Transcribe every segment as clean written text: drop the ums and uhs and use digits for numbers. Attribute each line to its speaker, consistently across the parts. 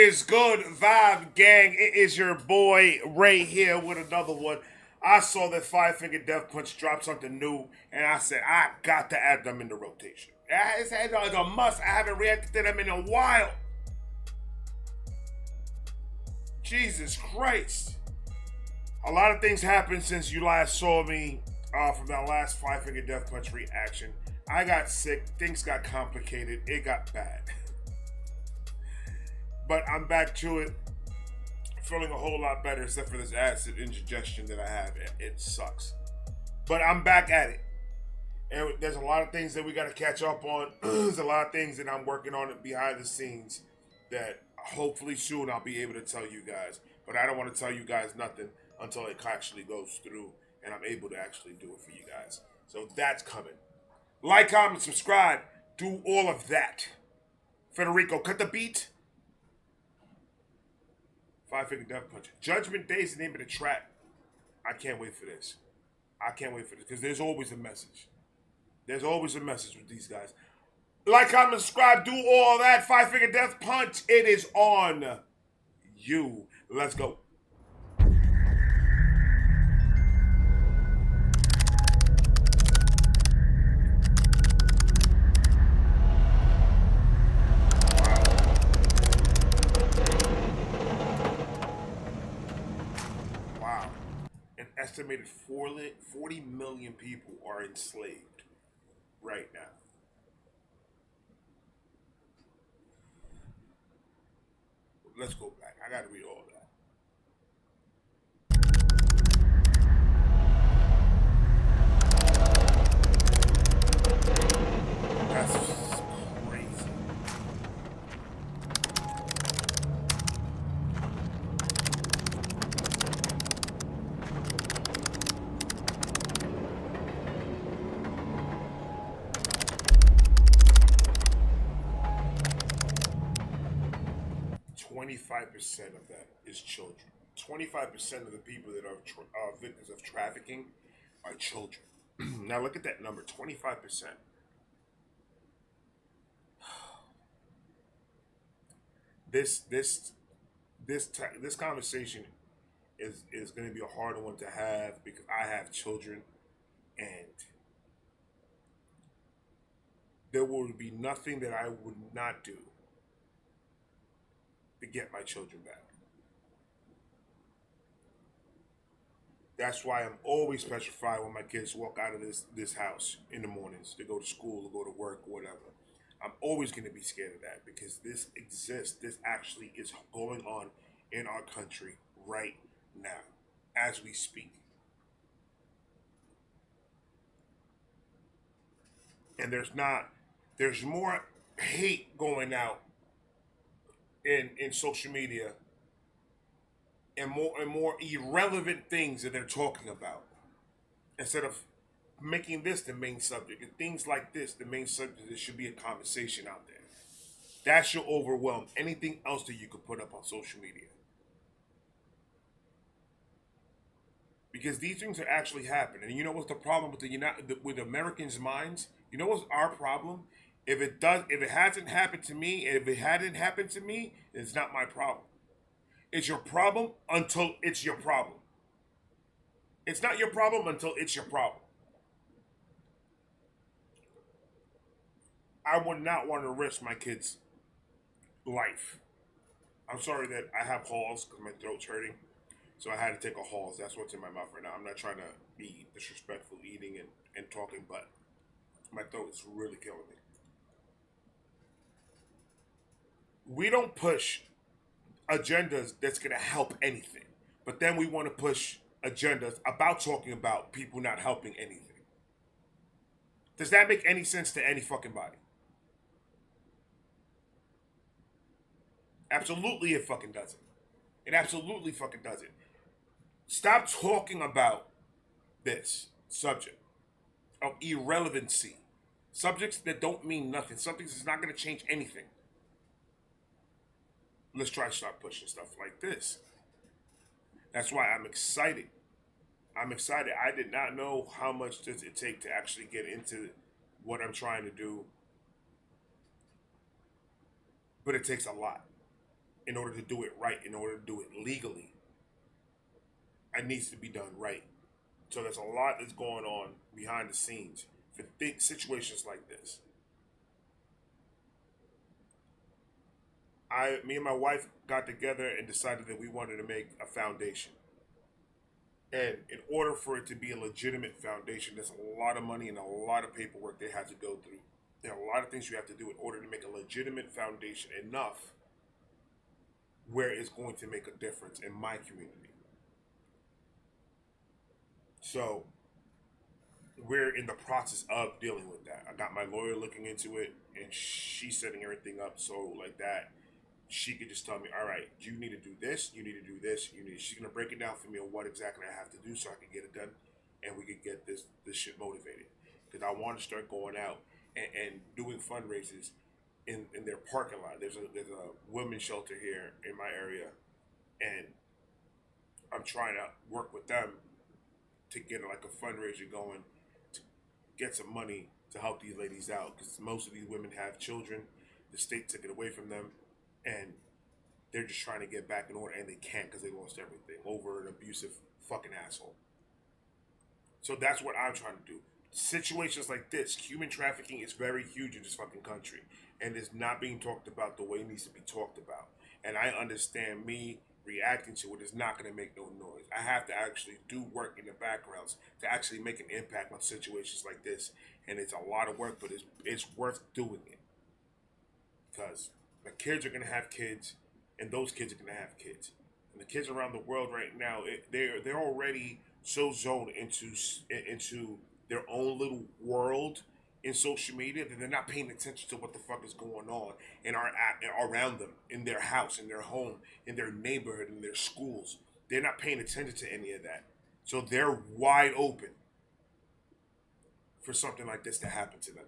Speaker 1: is good, Vibe Gang? It is your boy Ray here with another one. I saw that Five Finger Death Punch drop something new, and I said I got to add them in the rotation. It's like a must. I haven't reacted to them in a while. Jesus Christ! A lot of things happened since you last saw me from that last Five Finger Death Punch reaction. I got sick. Things got complicated. It got bad. But I'm back to it, feeling a whole lot better, except for this acid indigestion that I have. It sucks. But I'm back at it. And there's a lot of things that we got to catch up on. There's a lot of things that I'm working on behind the scenes that hopefully soon I'll be able to tell you guys. But I don't want to tell you guys nothing until it actually goes through and I'm able to actually do it for you guys. So that's coming. Like, comment, subscribe. Do all of that. Federico, cut the beat. Five Finger Death Punch. Judgment Day is the name of the track. I can't wait for this. I can't wait for this because there's always a message. There's always a message with these guys. Like, comment, subscribe, do all that. Five Finger Death Punch. It is on you. Let's go. Wow. An estimated 40 million people are enslaved right now. Let's go back. I got to read all that. That's crazy. 25% of that is children. 25% of the people that are victims of trafficking are children. Now look at that number, 25%. This this this conversation is going to be a harder one to have because I have children, and there will be nothing that I would not do to get my children back. That's why I'm always petrified when my kids walk out of this house in the mornings to go to school or go to work or whatever. I'm always going to be scared of that because this exists. This actually is going on in our country right now as we speak. And there's more hate going out in social media and more irrelevant things that they're talking about instead of making this the main subject and things like this the main subject. There should be a conversation out there that should overwhelm anything else that you could put up on social media, because these things are actually happening. And you know what's the problem with with Americans' minds? You know what's our problem? If it hasn't happened to me, if it hadn't happened to me, it's not my problem. It's your problem until it's your problem. It's not your problem until it's your problem. I would not want to risk my kids' life. I'm sorry that I have halls because my throat's hurting. So I had to take a halls. That's what's in my mouth right now. I'm not trying to be disrespectful eating and talking, but my throat is really killing me. We don't push agendas that's going to help anything. But then we want to push agendas about talking about people not helping anything. Does that make any sense to any fucking body? Absolutely it fucking doesn't. It absolutely fucking doesn't. Stop talking about this subject of irrelevancy. Subjects that don't mean nothing. Subjects that's not going to change anything. Let's try to start pushing stuff like this. That's why I'm excited. I'm excited. I did not know how much does it take to actually get into what I'm trying to do, but it takes a lot. in order to do it right, in order to do it legally, it needs to be done right. So there's a lot that's going on behind the scenes for situations like this. Me and my wife got together and decided that we wanted to make a foundation. And in order for it to be a legitimate foundation, there's a lot of money and a lot of paperwork they have to go through. There are a lot of things you have to do in order to make a legitimate foundation enough where it's going to make a difference in my community. So we're in the process of dealing with that. I got my lawyer looking into it, and she's setting everything up so like that she could just tell me, all right, you need to do this, you need to do this, she's gonna break it down for me on what exactly I have to do so I can get it done, and we could get this shit motivated. Because I want to start going out and doing fundraisers in their parking lot. There's a women's shelter here in my area, and I'm trying to work with them to get like a fundraiser going to get some money to help these ladies out, because most of these women have children. The state took it away from them, and they're just trying to get back in order, and they can't because they lost everything over an abusive fucking asshole. So that's what I'm trying to do. Situations like this, human trafficking is very huge in this fucking country, and it's not being talked about the way it needs to be talked about. And I understand me reacting to it is not going to make no noise. I have to actually do work in the backgrounds to actually make an impact on situations like this, and it's a lot of work, but it's worth doing it, because the kids are going to have kids, and those kids are going to have kids. And the kids around the world right now, they're already so zoned into their own little world in social media that they're not paying attention to what the fuck is going on around them, in their house, in their home, in their neighborhood, in their schools. They're not paying attention to any of that. So they're wide open for something like this to happen to them.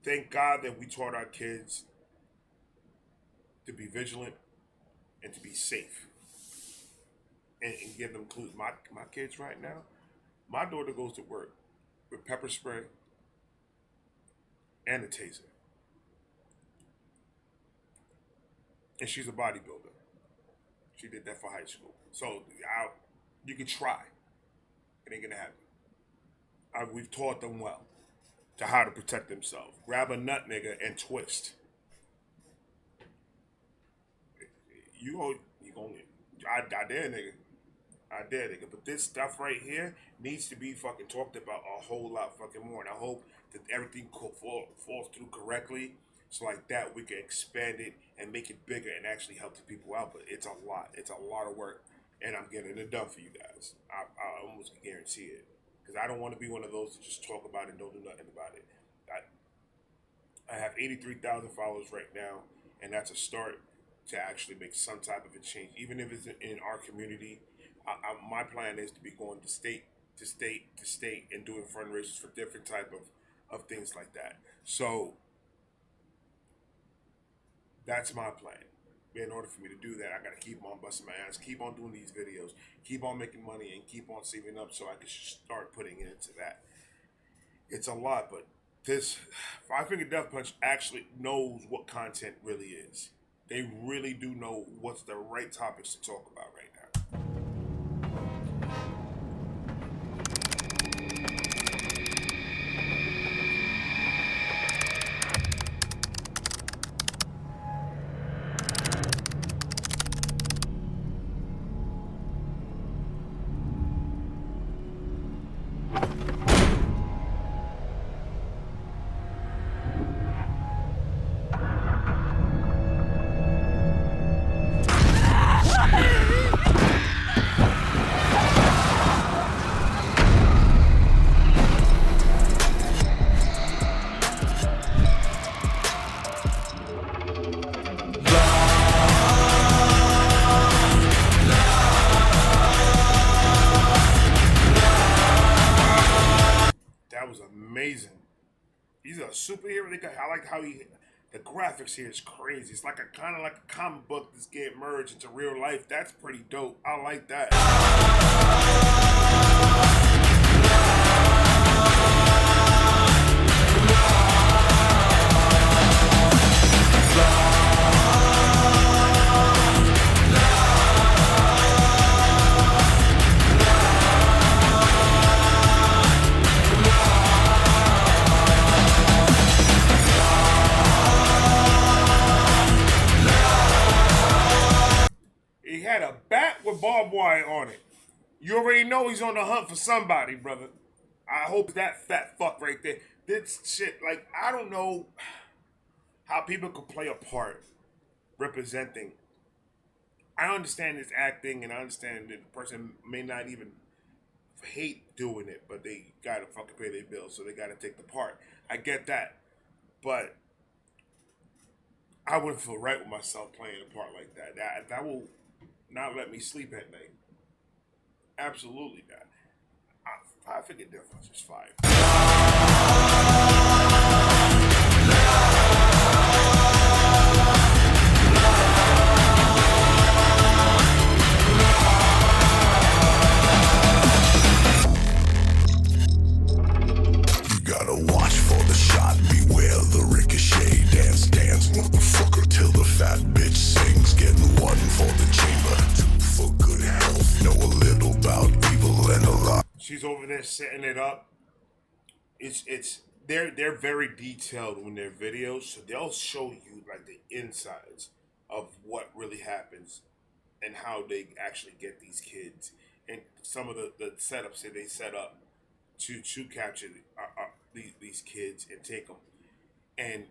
Speaker 1: Thank God that we taught our kids to be vigilant and to be safe, and give them clues. My kids right now, my daughter goes to work with pepper spray and a taser, and she's a bodybuilder. She did that for high school. So you can try. It ain't gonna happen. We've taught them well to how to protect themselves. Grab a nut, nigga, and twist. I dare, nigga. I dare, nigga. But this stuff right here needs to be fucking talked about a whole lot fucking more. And I hope that everything falls through correctly, so like that we can expand it and make it bigger and actually help the people out. But it's a lot. It's a lot of work, and I'm getting it done for you guys. I almost guarantee it. Because I don't want to be one of those that just talk about it and don't do nothing about it. I have 83,000 followers right now, and that's a start to actually make some type of a change. Even if it's in our community, my plan is to be going to state to state to state and doing fundraisers for different type of things like that. So that's my plan. In order for me to do that, I got to keep on busting my ass, keep on doing these videos, keep on making money, and keep on saving up so I can start putting it into that. It's a lot, but this Five Finger Death Punch actually knows what content really is. They really do know what's the right topics to talk about right now. Amazing. He's a superhero. I like how the graphics here is crazy. It's like kind of like a comic book that's getting merged into real life. That's pretty dope. I like that. quiet on it. You already know he's on the hunt for somebody, brother. I hope that fat fuck right there. This shit, like, I don't know how people could play a part representing. I understand it's acting, and I understand that the person may not even hate doing it, but they gotta fucking pay their bills, so they gotta take the part. I get that, but I wouldn't feel right with myself playing a part like that. That will not let me sleep at night. Absolutely not. I figure difference is fine.
Speaker 2: You gotta watch for the shot, beware the ricochet. Dance, dance, motherfucker, till the fat bitch sings. Getting one for the chamber, two for good health. Know a little about evil and a lot.
Speaker 1: She's over there setting it up. They're very detailed in their videos, so they'll show you like the insides of what really happens and how they actually get these kids and some of the setups that they set up to capture these kids and take them. And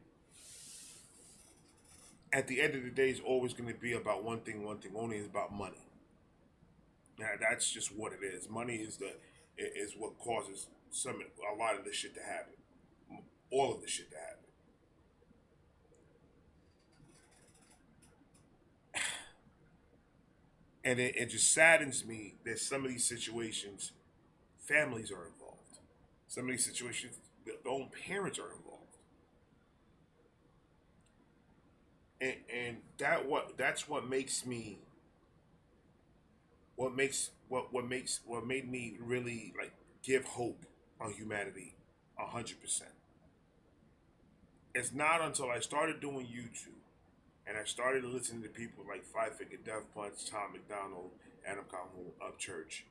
Speaker 1: at the end of the day, it's always going to be about one thing only, is about money. Now, that's just what it is. Money is what causes a lot of this shit to happen. All of this shit to happen. And it just saddens me that some of these situations, families are involved. Some of these situations, their own parents are involved. And that's what makes me what made me really like give hope on humanity 100%. It's not until I started doing YouTube and I started listening to people like Five Finger Death Punch, Tom McDonald, Adam Calhoun, Upchurch,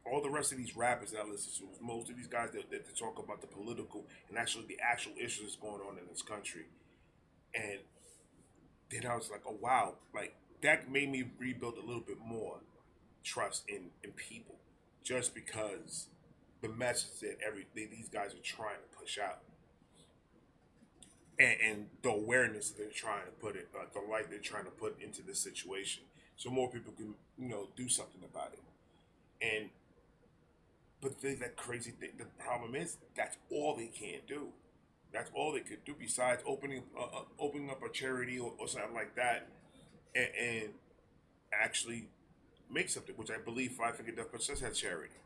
Speaker 1: all the rest of these rappers that I listen to, most of these guys that talk about the political and actually the actual issues that's going on in this country. And then I was like, oh wow, like that made me rebuild a little bit more trust in people, just because the message that these guys are trying to push out, and the awareness that they're trying to put it, the light they're trying to put into this situation, so more people can do something about it. And but that crazy thing, the problem is that's all they can do. That's all they could do besides opening up a charity or something like that, and actually make something, which I believe Five Finger Death Punch has charity.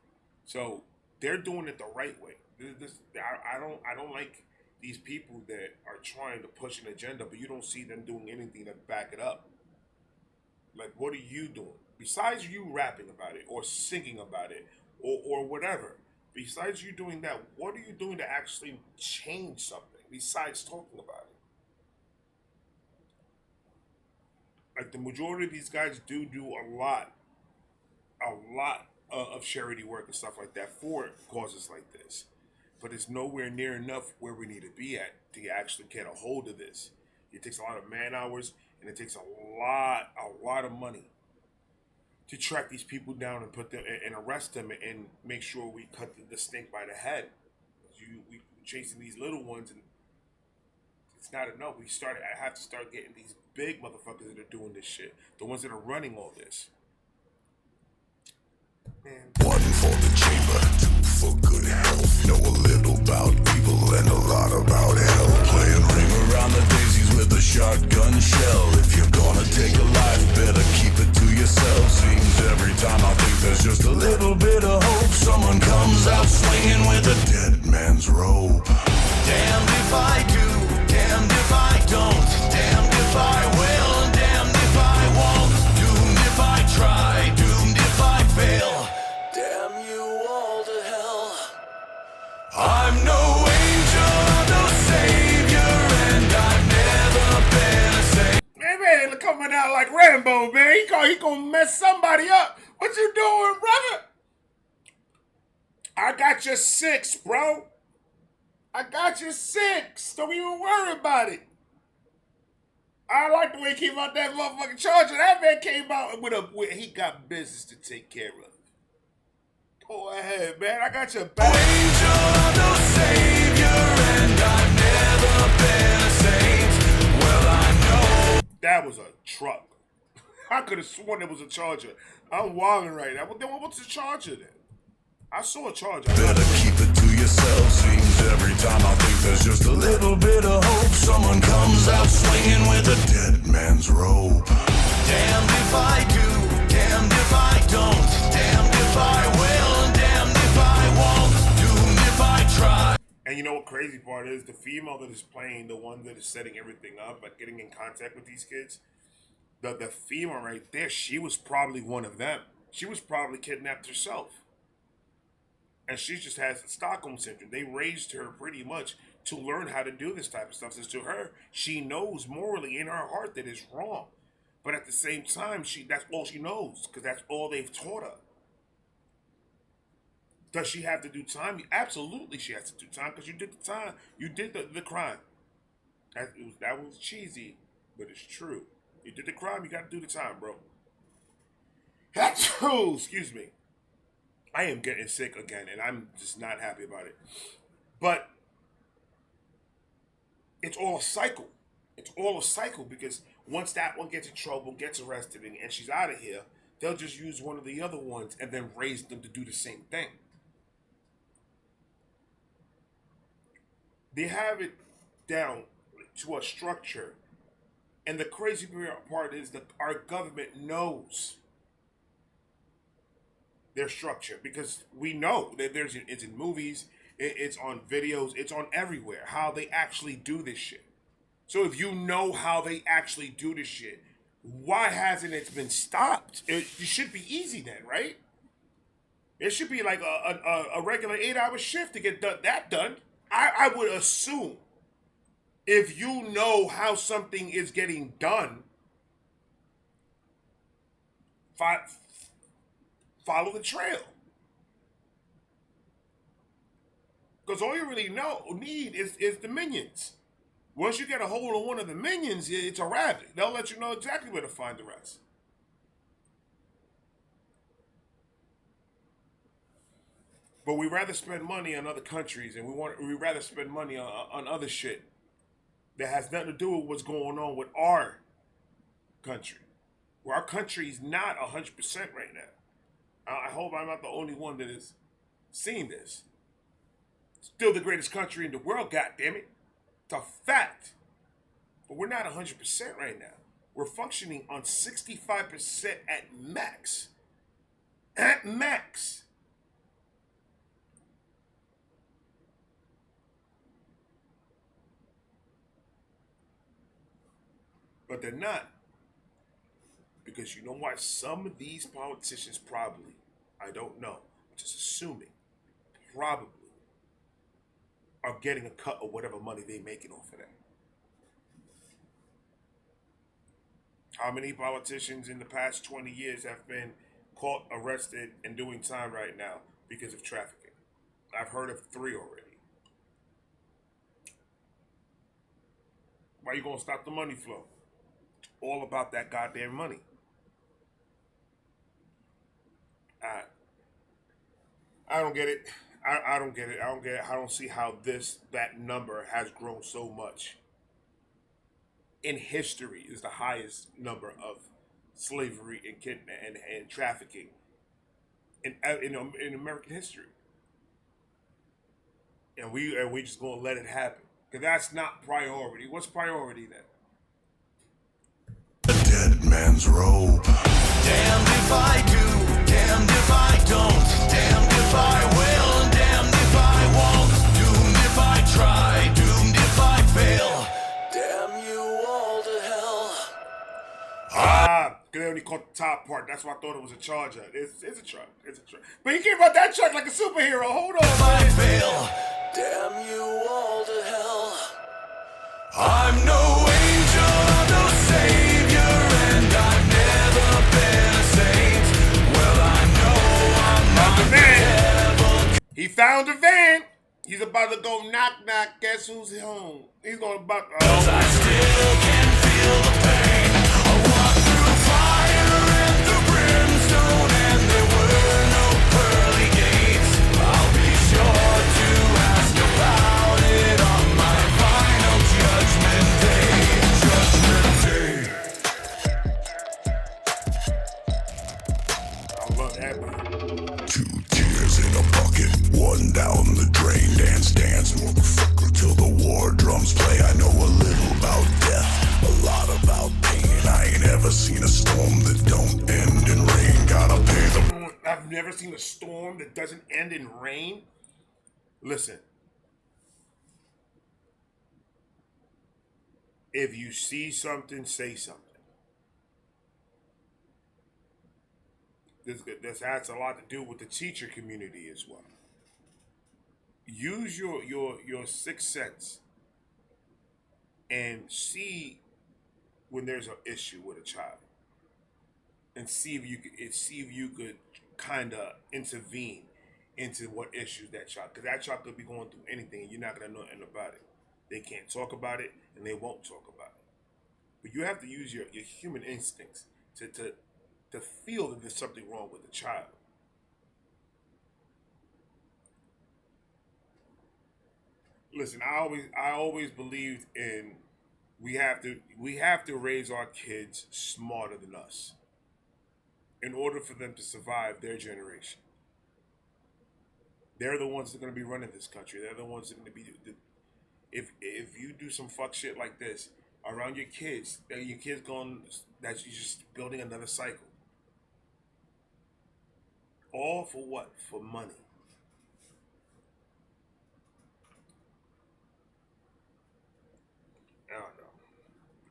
Speaker 1: So they're doing it the right way. I don't like these people that are trying to push an agenda, but you don't see them doing anything to back it up. Like, what are you doing besides you rapping about it or singing about it or whatever? Besides you doing that, what are you doing to actually change something besides talking about it? Like, the majority of these guys do a lot of charity work and stuff like that for causes like this, but it's nowhere near enough where we need to be at to actually get a hold of this. It takes a lot of man hours, and it takes a lot of money to track these people down and put them and arrest them and make sure we cut the snake by the head. We chasing these little ones, and it's not enough. I have to start getting these big motherfuckers that are doing this shit, the ones that are running all this. Man.
Speaker 2: One for the chamber, two for good health. Know a little about evil and a lot about hell. Playing ring around the daisies with a shotgun shell. If you're gonna take a life, better keep it to yourself. Seems every time I think there's just a little bit of hope, someone comes out swinging with a dead man's rope. Damned if I do, damned if I don't. Damned if I will, damned if I won't. Doomed if I try, doomed if I fail. Damn you all to hell. I'm no angel, no savior, and I've never been a saint.
Speaker 1: Man, coming out like Rambo, man. He gonna mess somebody up. What you doing, brother? I got your 6, bro. I got your 6. Don't even worry about it. I like the way he came out that motherfucking charger. That man came out with he got business to take care of. Go ahead, man. I got your back.
Speaker 2: Angel of no savior, and I've never been a saint. Well, I know
Speaker 1: That was a truck. I could have sworn it was a charger. I'm wilding right now. Then what's the charger then? I saw a charger.
Speaker 2: better keep it to yourself. Seems every time I think there's just a little bit of hope, someone comes out swinging with a dead man's rope. Damned if I do, damned if I don't, damned if I will, damned if I won't, doomed if I try.
Speaker 1: And you know what crazy part is? The female that is playing, the one that is setting everything up, like getting in contact with these kids, the female right there, she was probably one of them. She was probably kidnapped herself. And she just has the Stockholm syndrome. They raised her pretty much to learn how to do this type of stuff. So to her, she knows morally in her heart that it's wrong. But at the same time, that's all she knows, because that's all they've taught her. Does she have to do time? Absolutely she has to do time, because you did the time. You did the crime. That was cheesy, but it's true. You did the crime, you got to do the time, bro. Excuse me. I am getting sick again, and I'm just not happy about it. But it's all a cycle. It's all a cycle, because once that one gets in trouble, gets arrested, and she's out of here, they'll just use one of the other ones and then raise them to do the same thing. They have it down to a structure. And the crazy part is that our government knows their structure, because we know that it's in movies, it's on videos, it's on everywhere, how they actually do this shit. So if you know how they actually do this shit, why hasn't it been stopped? It should be easy then, right? It should be like a regular 8-hour shift to get that done. I would assume if you know how something is getting done, follow the trail. Because all you really need is the minions. Once you get a hold of one of the minions, it's a rabbit. They'll let you know exactly where to find the rest. But we rather spend money on other countries, and we rather spend money on other shit that has nothing to do with what's going on with our country. Where our country is not 100% right now. I hope I'm not the only one that is seeing this. Still the greatest country in the world, goddammit. It's a fact. But we're not 100% right now. We're functioning on 65% at max. At max. But they're not. Because you know why? Some of these politicians probably, I don't know, I'm just assuming, probably are getting a cut of whatever money they're making off of that. How many politicians in the past 20 years have been caught, arrested, and doing time right now because of trafficking? I've heard of 3 already. Why are you going to stop the money flow? It's all about that goddamn money. I don't get it. I don't get it. I don't see how that number has grown so much. In history is the highest number of slavery and trafficking in American history. And we just gonna let it happen. Because that's not priority. What's priority then?
Speaker 2: A dead man's robe. Damned if I do, damned if I don't, damned if I will, damned if I won't, doomed if I try, doomed if I fail. Damn you all to hell.
Speaker 1: Because they only caught the top part. That's why I thought it was a Charger. It's a truck. It's a truck. But he came out that truck like a superhero. Hold on.
Speaker 2: If I fail, damn you all to hell. I'm no angel, no savior, and I've never been a saint. Well, I know I'm not the devil.
Speaker 1: He found the van. He's about to go knock knock. Guess who's home? He's going about.
Speaker 2: 'Cause I still can feel the
Speaker 1: Ever.
Speaker 2: 2 tears in a bucket, 1 down the drain. Dance, dance, motherfucker, till the war drums play. I know a little about death, a lot about pain. I ain't ever seen a storm that don't end in rain. Gotta pay the...
Speaker 1: I've never seen a storm that doesn't end in rain. Listen. If you see something, say something. This has a lot to do with the teacher community as well. Use your sixth sense and see when there's an issue with a child, and see if you could kind of intervene into what issues that child, because that child could be going through anything and you're not gonna know anything about it. They can't talk about it and they won't talk about it. But you have to use your human instincts to feel that there's something wrong with the child. Listen, I always believed in we have to raise our kids smarter than us in order for them to survive their generation. They're the ones that are going to be running this country. They're the ones that are going to be if you do some fuck shit like this around your kids going, that's just building another cycle. All for what? For money. I don't know.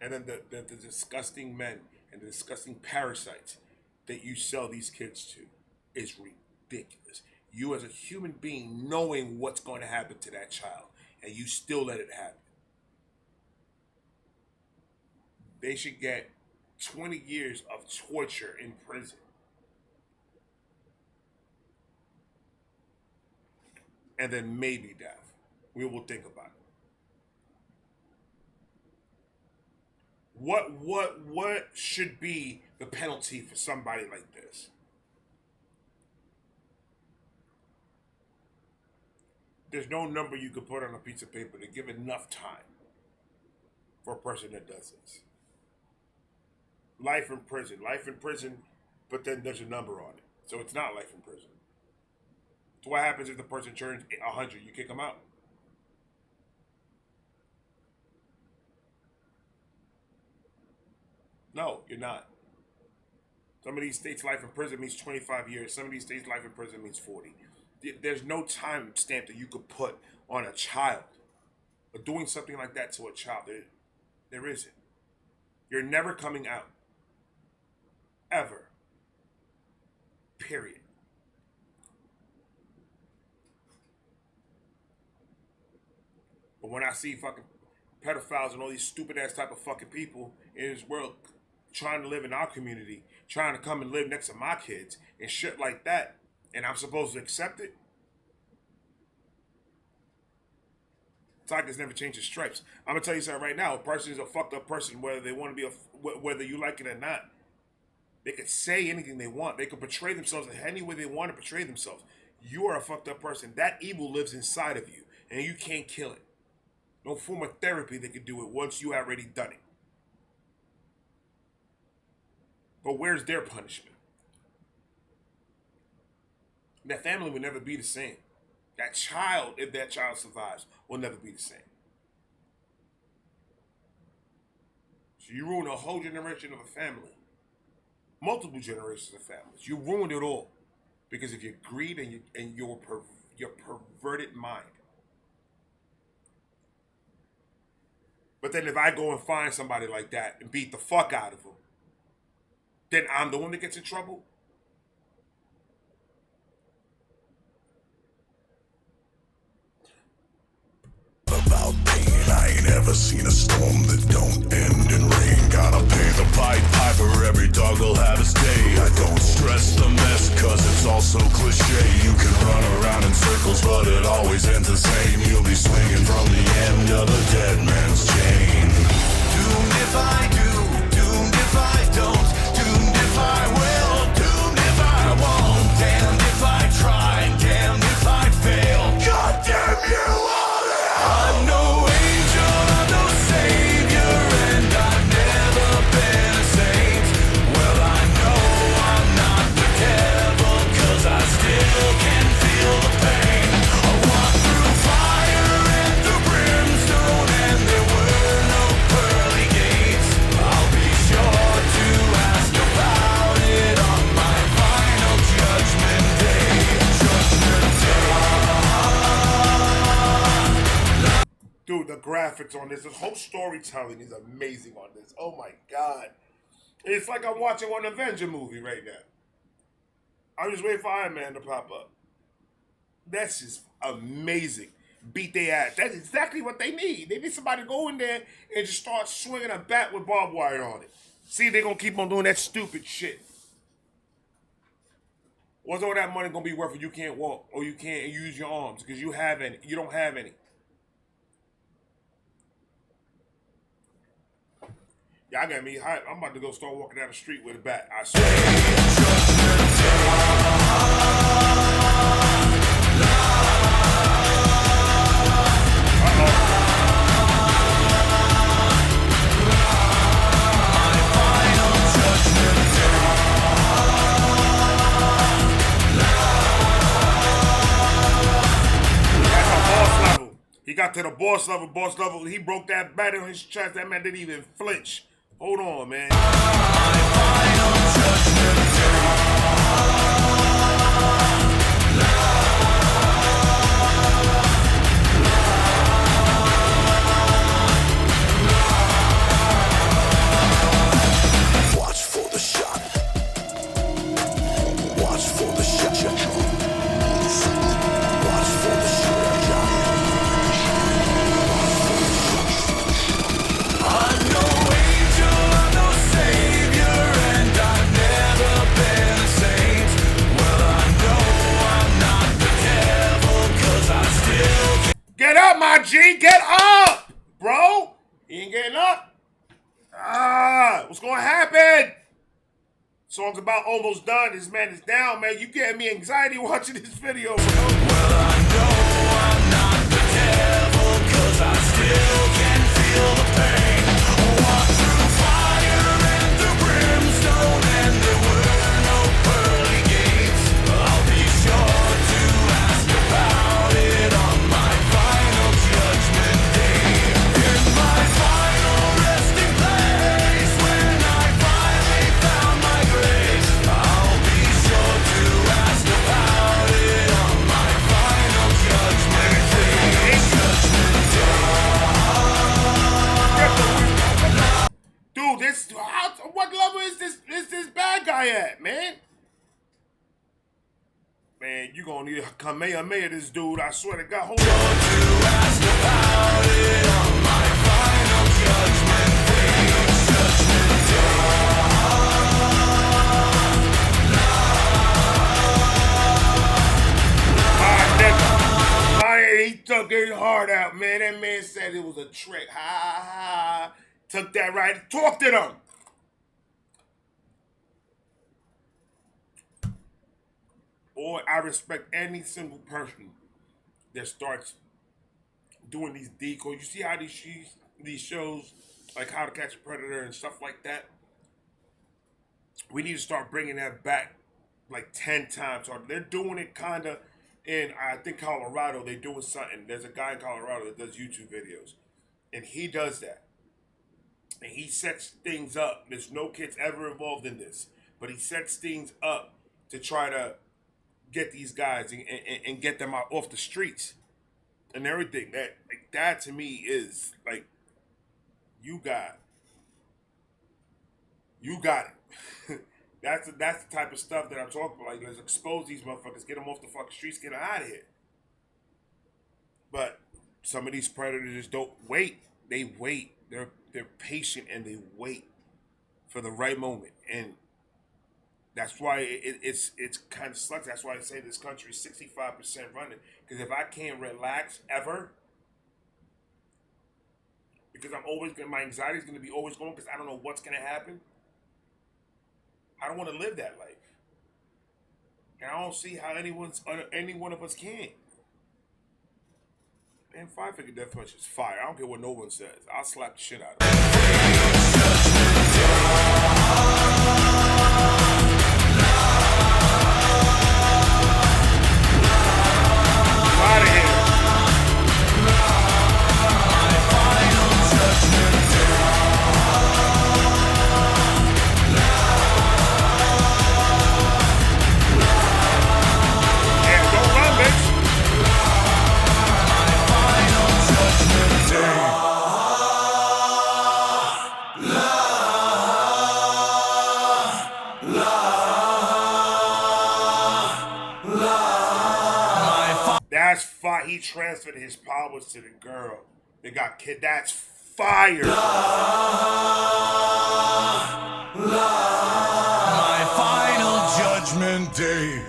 Speaker 1: And then the disgusting men and the disgusting parasites that you sell these kids to is ridiculous. You as a human being knowing what's going to happen to that child, and you still let it happen. They should get 20 years of torture in prison. And then maybe death. We will think about it. What should be the penalty for somebody like this? There's no number you could put on a piece of paper to give enough time for a person that does this. Life in prison, but then there's a number on it. So it's not life in prison. So what happens if the person turns 100? You kick them out? No, you're not. Some of these states, life in prison means 25 years. Some of these states, life in prison means 40. There's no time stamp that you could put on a child. Or doing something like that to a child. There isn't. You're never coming out. Ever. Period. But when I see fucking pedophiles and all these stupid ass type of fucking people in this world trying to live in our community, trying to come and live next to my kids and shit like that, and I'm supposed to accept it? Tigers never change his stripes. I'm gonna tell you something right now. A person is a fucked up person, whether they want to be whether you like it or not. They can say anything they want. They can portray themselves in any way they want to portray themselves. You are a fucked up person. That evil lives inside of you, and you can't kill it. No form of therapy that can do it once you already done it. But where's their punishment? That family will never be the same. That child, if that child survives, will never be the same. So you ruin a whole generation of a family. Multiple generations of families. You ruined it all because of your greed and your perverted mind. But then if I go and find somebody like that and beat the fuck out of them, then I'm the one that gets in trouble?
Speaker 2: About pain, I ain't ever seen a storm that don't end in rain. Gotta pay the Pied Piper, every dog will have his day. I don't stress the mess, cause it's all so cliche. You can run around in circles, but it always ends the same. You'll be swinging from the end of the dead man's chain. Doomed if I do, doomed if I don't, doomed if I will, doomed if I won't. Damned if I try, damned if I fail. God damn you all! I'm no angel, I'm no savior, and I've never been a saint. Well, I know I'm not the
Speaker 1: graphics on this. The whole storytelling is amazing on this. Oh my God. It's like I'm watching one Avenger movie right now. I'm just waiting for Iron Man to pop up. That's just amazing. Beat their ass. That's exactly what they need. They need somebody to go in there and just start swinging a bat with barbed wire on it. See, they're going to keep on doing that stupid shit. What's all that money going to be worth if you can't walk or you can't use your arms because you don't have any? Y'all got me hyped. I'm about to go start walking down the street with a bat. I swear. He got to the boss level. He broke that bat on his chest. That man didn't even flinch. Hold on, man.
Speaker 2: Watch for the shot. Watch for the shot. Watch for the shot. I'm no angel, I'm no savior, and I've never been a saint. Well, I know I'm not the devil, 'cause I still can't.
Speaker 1: Get up, my G! Get up! Bro! He ain't getting up? What's gonna happen? Song's about almost done. This man is down, man. You getting me anxiety watching this video, bro.
Speaker 2: Well, I know I'm not the devil, 'cause I still can feel the pain. Walk through fire and through brimstone, and there were no pearly gates. I'll be sure to ask about it on my final judgment day. In my final resting place, when I finally found my grace, I'll be sure to ask about it on my final judgment day.
Speaker 1: Dude, what level is this bad guy at, man? Man, you gonna need a Kamehameha this dude, I swear to God. Hold on.
Speaker 2: Ask about it on my final judgment day.
Speaker 1: He took his heart out, man. That man said it was a trick. Ha ha. Took that right. Talk to them. Boy, I respect any single person that starts doing these decoys. You see how these shows, like How to Catch a Predator and stuff like that? We need to start bringing that back like 10 times. Or they're doing it kind of in, I think, Colorado. They're doing something. There's a guy in Colorado that does YouTube videos. And he does that. And he sets things up. There's no kids ever involved in this. But he sets things up to try to get these guys and get them out off the streets and everything. That to me is like, you got it. That's the type of stuff that I'm talking about. Like, let's expose these motherfuckers, get them off the fucking streets, get them out of here. But some of these predators don't wait. They wait. They're patient and they wait for the right moment. And that's why it's kind of sucks. That's why I say this country is 65% running. Because if I can't relax ever, because my anxiety is going to be always going because I don't know what's going to happen. I don't want to live that life. And I don't see how any one of us can. Man, 5-figure death punch is fire. I don't care what no one says. I'll slap the shit out of Out of here. Yeah, don't run, bitch. That's fire. He transferred his powers to the girl. They got kid. That's fire.
Speaker 2: My final judgment day.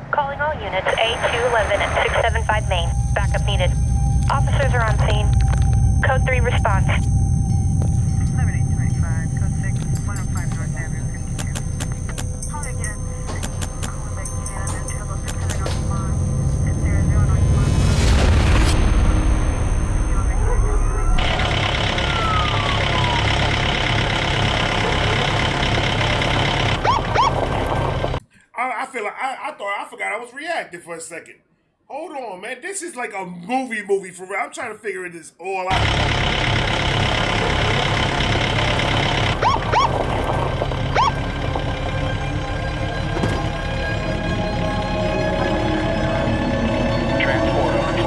Speaker 3: Calling all units A211 and 675 Main. Backup needed. Officers are on scene. Code 3 response.
Speaker 4: 7825, code 6, 105 North Avenue, 52. Call again. Call back again and tell us it's coming off line. It's 091.
Speaker 1: I feel like I forgot I was reacting for a second. Hold on, man. This is like a movie for real. I'm trying to figure this all out.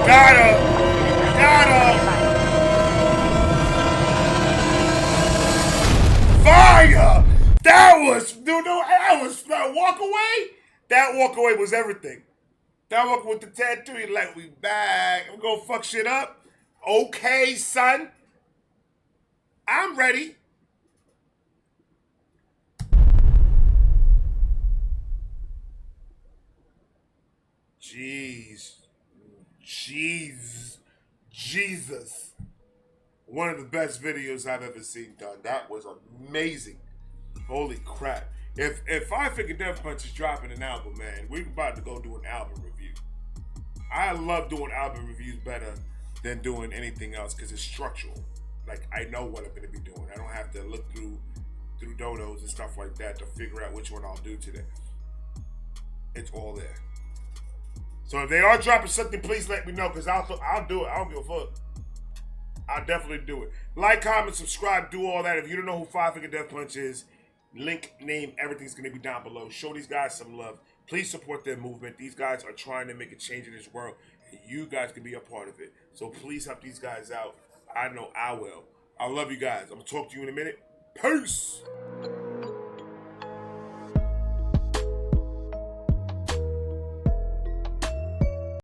Speaker 1: Got her! Fire! That was walk away. That walk away was everything. That walk with the tattoo, he like, we back. I'm gonna fuck shit up. Okay, son. I'm ready. Jesus. One of the best videos I've ever seen done. That was amazing. Holy crap. If Five Finger Death Punch is dropping an album, man, we're about to go do an album review. I love doing album reviews better than doing anything else because it's structural. Like, I know what I'm going to be doing. I don't have to look through dodos and stuff like that to figure out which one I'll do today. It's all there. So if they are dropping something, please let me know because I'll do it. I don't give a fuck. I'll definitely do it. Like, comment, subscribe, do all that. If you don't know who Five Finger Death Punch is, link, name, everything's going to be down below. Show these guys some love. Please support their movement. These guys are trying to make a change in this world, and you guys can be a part of it. So please help these guys out. I know I will. I love you guys. I'm going to talk to you in a minute. Peace!